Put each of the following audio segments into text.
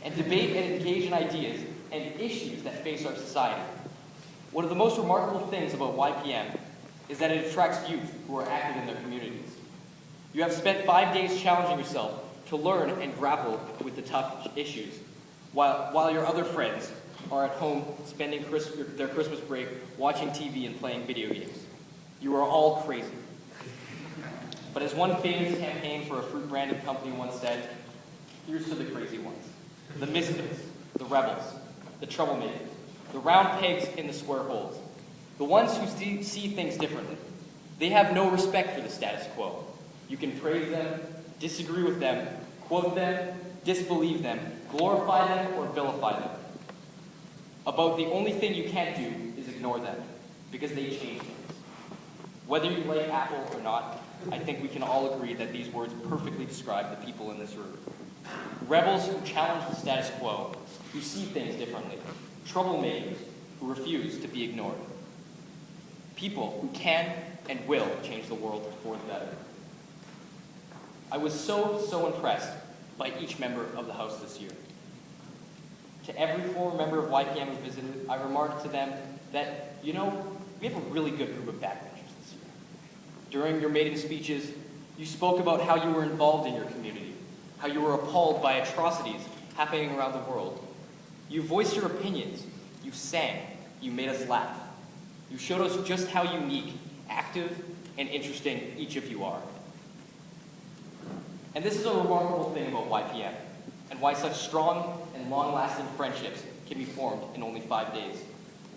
and debate and engage in ideas and issues that face our society. One of the most remarkable things about YPM is that it attracts youth who are active in their communities. You have spent 5 days challenging yourself to learn and grapple with the tough issues, while your other friends are at home spending their Christmas break watching TV and playing video games. You are all crazy. But as one famous campaign for a fruit branded company once said, here's to the crazy ones, the misfits, the rebels, the troublemakers, the round pegs in the square holes, the ones who see things differently. They have no respect for the status quo. You can praise them, disagree with them, quote them, disbelieve them, glorify them, or vilify them. About the only thing you can't do is ignore them, because they change things. Whether you like Apple or not, I think we can all agree that these words perfectly describe the people in this room. Rebels who challenge the status quo, who see things differently. Troublemakers who refuse to be ignored. People who can and will change the world for the better. I was so impressed by each member of the House this year. To every former member of YPM who visited, I remarked to them that, we have a really good group of backbenchers this year. During your maiden speeches, you spoke about how you were involved in your community, how you were appalled by atrocities happening around the world. You voiced your opinions, you sang, you made us laugh. You showed us just how unique, active, and interesting each of you are. And this is a remarkable thing about YPM, and why such strong and long-lasting friendships can be formed in only 5 days.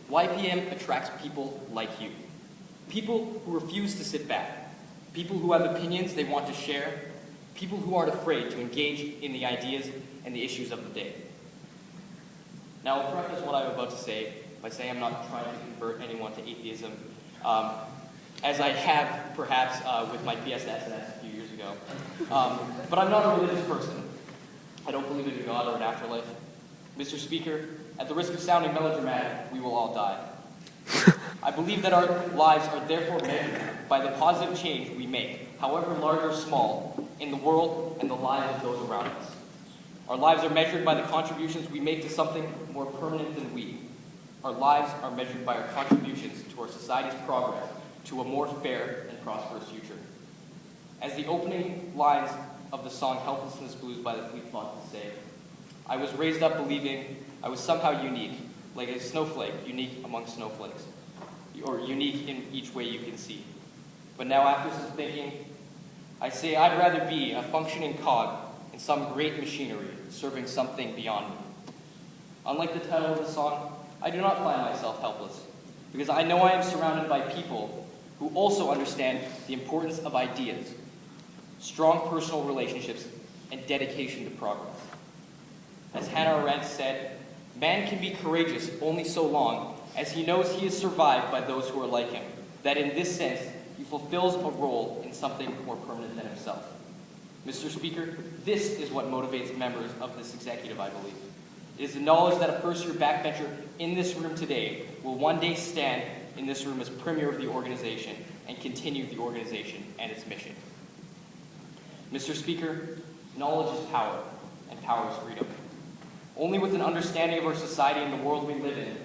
YPM attracts people like you. People who refuse to sit back. People who have opinions they want to share. People who aren't afraid to engage in the ideas and the issues of the day. Now, I'll preface what I'm about to say by saying I'm not trying to convert anyone to atheism, as I have, perhaps, with my PSSS a few years ago. But I'm not a religious person. I don't believe in a God or an afterlife. Mr. Speaker, at the risk of sounding melodramatic, we will all die. I believe that our lives are therefore measured by the positive change we make, however large or small, in the world and the lives of those around us. Our lives are measured by the contributions we make to something more permanent than we. Our lives are measured by our contributions to our society's progress to a more fair and prosperous future. As the opening lines of the song Helplessness Blues by the Fleet Foxes say, I was raised up believing I was somehow unique, like a snowflake, unique among snowflakes, or unique in each way you can see. But now after some thinking, I say I'd rather be a functioning cog in some great machinery serving something beyond me. Unlike the title of the song, I do not find myself helpless, because I know I am surrounded by people who also understand the importance of ideas, strong personal relationships, and dedication to progress. As Hannah Arendt said, man can be courageous only so long as he knows he is survived by those who are like him, that in this sense, he fulfills a role in something more permanent than himself. Mr. Speaker, this is what motivates members of this executive, I believe. It is the knowledge that a first-year backbencher in this room today will one day stand in this room as premier of the organization and continue the organization and its mission. Mr. Speaker, knowledge is power, and power is freedom. Only with an understanding of our society and the world we live in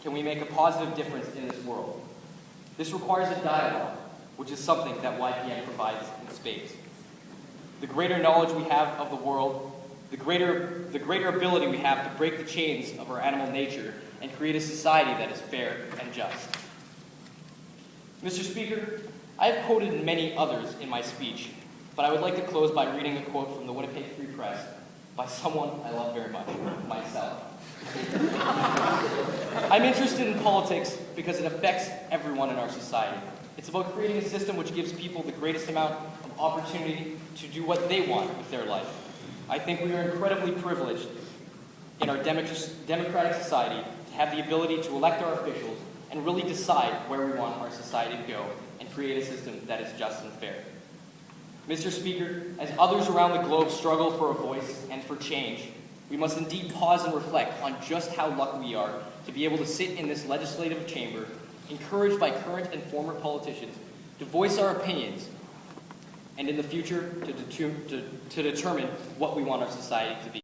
can we make a positive difference in this world. This requires a dialogue, which is something that YPM provides in spades. The greater knowledge we have of the world, the greater ability we have to break the chains of our animal nature and create a society that is fair and just. Mr. Speaker, I have quoted many others in my speech, but I would like to close by reading a quote from the Winnipeg Free Press by someone I love very much, myself. I'm interested in politics because it affects everyone in our society. It's about creating a system which gives people the greatest amount of opportunity to do what they want with their life. I think we are incredibly privileged in our democratic society to have the ability to elect our officials and really decide where we want our society to go and create a system that is just and fair. Mr. Speaker, as others around the globe struggle for a voice and for change, we must indeed pause and reflect on just how lucky we are to be able to sit in this legislative chamber, encouraged by current and former politicians, to voice our opinions, and in the future to determine what we want our society to be.